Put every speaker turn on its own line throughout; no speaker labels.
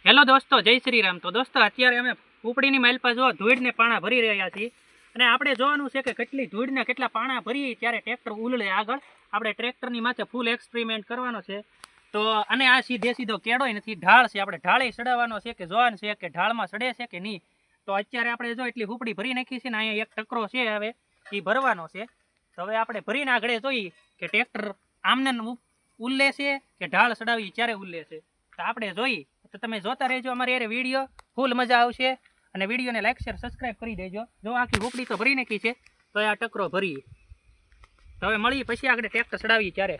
Hello દોસ્તો, જય શ્રી રામ। તો દોસ્તો અત્યારે અમે ઉપડીની માઇલ પર જો ધૂળને પાણા ભરી રહ્યા છીએ અને આપણે જોવાનું છે કે કેટલી ધૂળને કેટલા પાણા ભરીએ ત્યારે ટ્રેક્ટર ઉલળે આગળ। આપણે ટ્રેક્ટરની માથે ફૂલ એક્સપેરિમેન્ટ કરવાનો છે। તો અને આ સીધો કેળોય નથી, ઢાળ છે। આપણે ઢાળે સડાવવાનો છે કે જોવાનું છે કે ઢાળમાં સડે છે કે નહીં। તો અત્યારે આપણે જો એટલી ઉપડી ભરી નાખી છે ને અહીંયા એક ટકરો છે, હવે એ ભરવાનો છે। તો હવે આપણે ભરીને આગળ જોઈએ કે ટ્રેક્ટર આમને ઉલ્લે છે કે ઢાળ સડાવી ત્યારે ઉલ્લે છે। તો આપણે જોઈએ, તો તમે જોતા રહેજો અમારી યાર વિડીયો, ફૂલ મજા આવશે। અને વિડીયોને લાઈક શેર સબસ્ક્રાઈબ કરી દેજો। જો આખી ઉપડી તો ભરી નાખી છે, તો આ ટકરો ભરીએ। તો હવે મળીએ પછી આગળ ટ્રેક્ટર ચડાવીએ ત્યારે।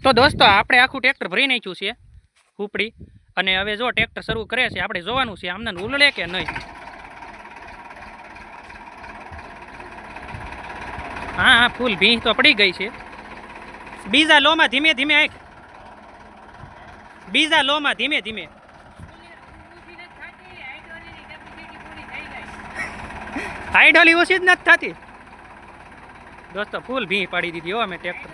તો દોસ્તો આપણે આખું ટ્રેક્ટર ભરી નાખ્યું છે ઉપડી, અને હવે જો ટ્રેક્ટર શરૂ કરે છે, આપણે જોવાનું છે આમને ઉલળે કે નહીં। हाँ हाँ, फूल भीं तो पड़ी गई है। बीजा लो में धीमे धीमे आँख, बीजा लो में धीमे धीमे। हाइडोली ओછી જ નથી થતી दोस्तों, फूल भीं पाड़ी दीदी हो हमें ट्रैक्टर,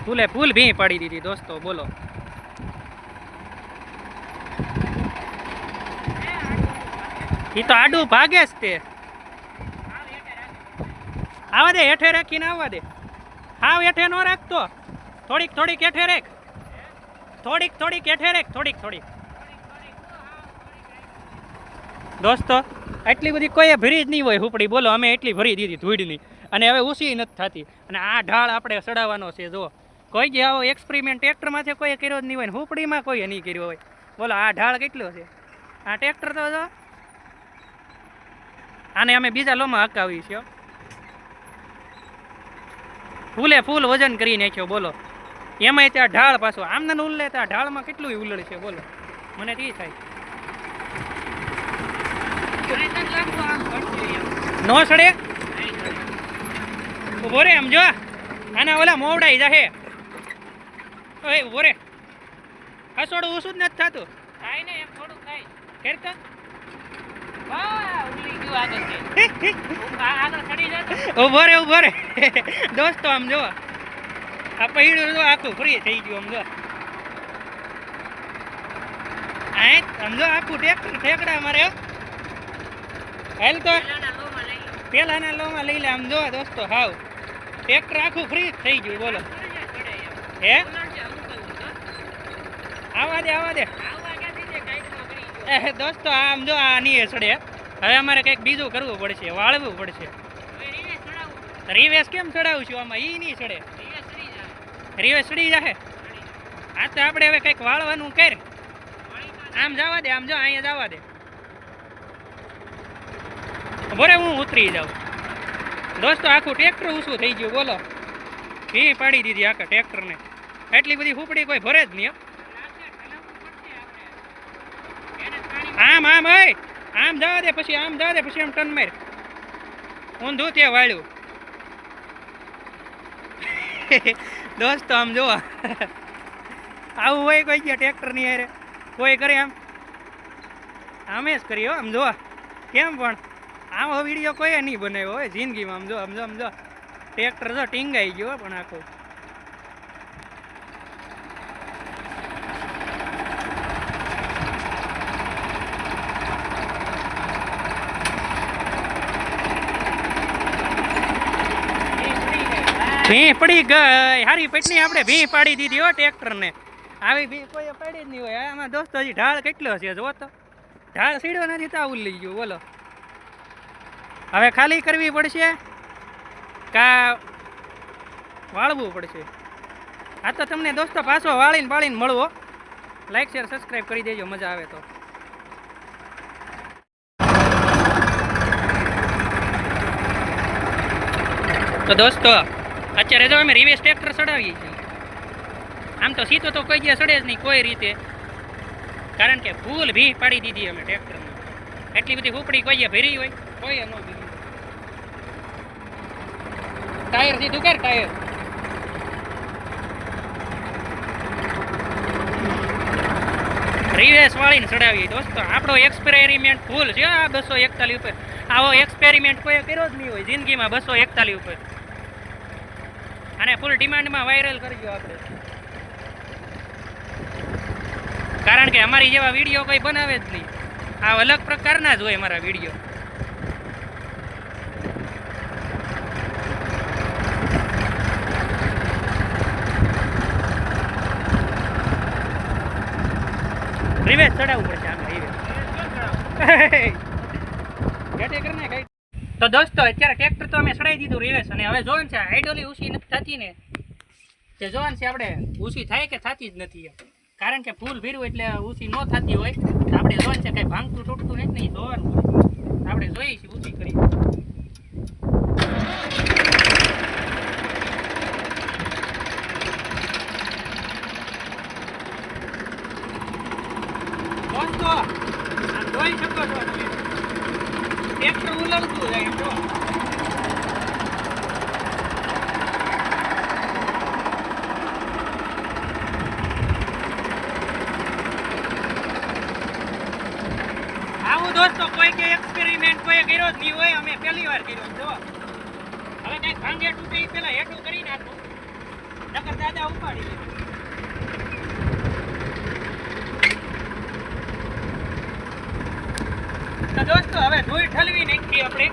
फूले फूल भीं पाड़ी दीदी दोस्तों। बोलो ये तो आडू भागे ते आवा दे, हेठे राखीने आवा दे। हाव हेठे नो राखतो, થોડીક થોડીક हेठे राख, થોડીક થોડીક हेठे राख, થોડીક થોડીક। दोस्तों એટલી બધી કોઈ ભરી જ નહીં હોય ઉપડી, બોલો અમે એટલી ભરી દીધી ધૂળની, અને હવે ઓછી નથી થતી। અને આ ઢાળ આપણે સડાવવાનો છે। જો કોઈ જે આવો એક્સપેરિમેન્ટ ટ્રેક્ટરમાંથી કોઈ કર્યો જ નહીં હોય ને ઉપડીમાં કોઈ નહીં કર્યો હોય, બોલો આ ઢાળ કેટલો છે। આ ટ્રેક્ટર તો જો આને અમે બીજા લોમાં હકાવી છે, ફૂલે ફૂલ વજન કરી નાખ્યો। બોલો એમાંય ત્યાં ઢાળ પાછો આમને ઉલ્લે, ત્યાં ઢાળમાં કેટલું ઉલળ છે બોલો, મને તી થાય નો સડે। ઉભો રે, આમ જો આના ઓલા મોવડાઈ જાહે, ઓય ઉભો રે, હસોડું ઓછું જ નથી થતું, થાય ને એમ થોડું થાય કરતા। ઉભો રે દોસ્તો, આમ જો આ પૈડું જો આખું ફ્રી થઈ ગયું। આમ જો આમ જો આખું ટ્રેક્ટર ઠેકડા મારે હેલ તો પેલાના લોમાં લઈ લે। આમ જો દોસ્તો હાવ ટ્રેક્ટર આખું ફ્રી થઈ ગયું બોલો। હે આવા દે આવા દે દોસ્તો, આમ જો આ નહીં સડે, હવે અમારે કંઈક બીજું કરવું પડશે, વાળવું પડશે। રિવેસ કેમ ચડાવશું આમાં, ઈ નહીં સડે, રિવેસ સડી જાહે। આ તો આપણે હવે કંઈક વાળવાનું કર, આમ જવા દે, આમ જો અહીંયા જવા દે, ભરે હું ઉતરી જાઉં। દોસ્તો આખું ટ્રેક્ટર ઊંચું થઈ ગયું બોલો, ભી પાડી દીધી આખા ટ્રેક્ટરને, એટલી બધી ઉપડી કોઈ ભરે જ નહીં। આમ આમ હોય, આમ જવા દે, પછી આમ જવા દે, પછી આમ ટન માર, ઊંધું ત્યાં વાળ્યું દોસ્તો। આમ જોવા આવું હોય કોઈ ગયા ટ્રેક્ટરની હારે, કોઈ કરે આમ, આમે જ કરીએ આમ જોવા કેમ, પણ આવો વિડીયો કોઈ નહીં બનાવ્યો હોય જિંદગીમાં। આમ જો આમ જો આમ જો ટ્રેક્ટર જો ટીંગાઈ ગયો પણ આખું। ભી પડી ગઈ હારી પેટની, આપણે ભી પાડી દીધી હો ટ્રેક્ટરને। આવી ભી કોઈ પાડી જ નહીં હોય આમાં દોસ્તો। હજી ઢાળ કેટલો છે જો તો, ઢાળ સીડ્યો નથી તો આવું લઈ ગયું બોલો। હવે ખાલી કરવી પડશે કા વાળવું પડશે। આ તો તમને દોસ્તો પાછો વાળીને પાળીને મળવો, લાઈક શેર સબસ્ક્રાઈબ કરી દેજો, મજા આવે તો। તો દોસ્તો અત્યારે જો અમે રિવેસ ટ્રેક્ટર ચડાવીએ છીએ। આમ તો સીધો તો કોઈ જગ્યાએ સડે જ નહીં કોઈ રીતે, કારણ કે ફૂલ ભી પાડી દીધી અમે ટ્રેક્ટરમાં। એટલી બધી ઉપડી કોઈ જગ્યાએ ભરી હોય કોઈ ન ભરી। ટાયર સીધું કર, ટાયર રિવેસ વાળીને ચડાવીએ દોસ્તો. આપણો એક્સપેરિમેન્ટ ફૂલ છે આ 241 ઉપર. આવો એક્સપેરિમેન્ટ કોઈ કર્યો જ નહીં હોય જિંદગીમાં 241 ઉપર. અને ફૂલ ડિમાન્ડમાં વાયરલ કરજો આપણે, કારણ કે અમારી જેવા વિડીયો કોઈ બનાવે જ નહીં. આ અલગ પ્રકારના જ હોય અમારા વિડીયો. રિવેસ ચડાવવું પડશે આમાં રિવેસ. તો દોસ્તો અત્યારે ટ્રેક્ટર તો અમે ચડાવી દીધું રિવેસ, અને હવે જોવાનું છે હાઇડ્રોલી ઊંચી નથી થતી ને, તે જોવાનું છે આપણે ઊંચી થાય કે થતી જ નથી. કારણ કે ફૂલ ભીરું એટલે ઊંચી ન થતી હોય તો આપણે જોવાનું છે કંઈ ભાંગતું તૂટતું નથી નહીં જોવાનું હોય. આપણે જોઈએ છીએ ઊંચી કરી. દોસ્તો જોઈ શકો છો તમે ટ્રેક્ટર ઉલળતું જાય જો. આવું દોસ્તો કોઈ કે એક્સપેરિમેન્ટ કોઈ કર્યો જ નહીં હોય, અમે પહેલી વાર કર્યો જો. હવે કઈ ભાંગે તૂટે એ પેલા હેઠું કરી નાખું, નકર દાદા ઉપાડી લે. તો દોસ્તો હવે ધૂળ ઠલવી નાખી આપણે.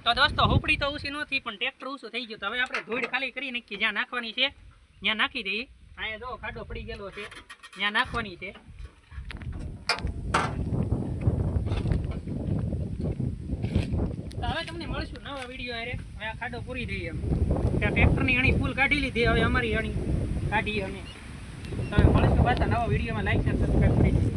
તો દોસ્તો હુપડી તો ઊંચી નથી પણ ટ્રેક્ટર ઊંચું થઈ ગયું. તો હવે આપણે ધૂળ ખાલી કરી નાખીએ, જ્યાં નાખવાની છે ત્યાં નાખી દઈએ. અહીંયા જો ખાડો પડી ગયેલો છે ત્યાં નાખવાની છે. તો હવે તમને મળશું નવા વિડીયો હારે. હવે આ ખાડો પૂરી દઈએ એમ ત્યાં ટ્રેક્ટરની અણી ફૂલ કાઢી લીધી, હવે અમારી અણી કાઢીએ અમે. તો હવે મળશું પાછા નવા વિડીયોમાં. લાઈક શેર સબસ્ક્રાઈબ કરી.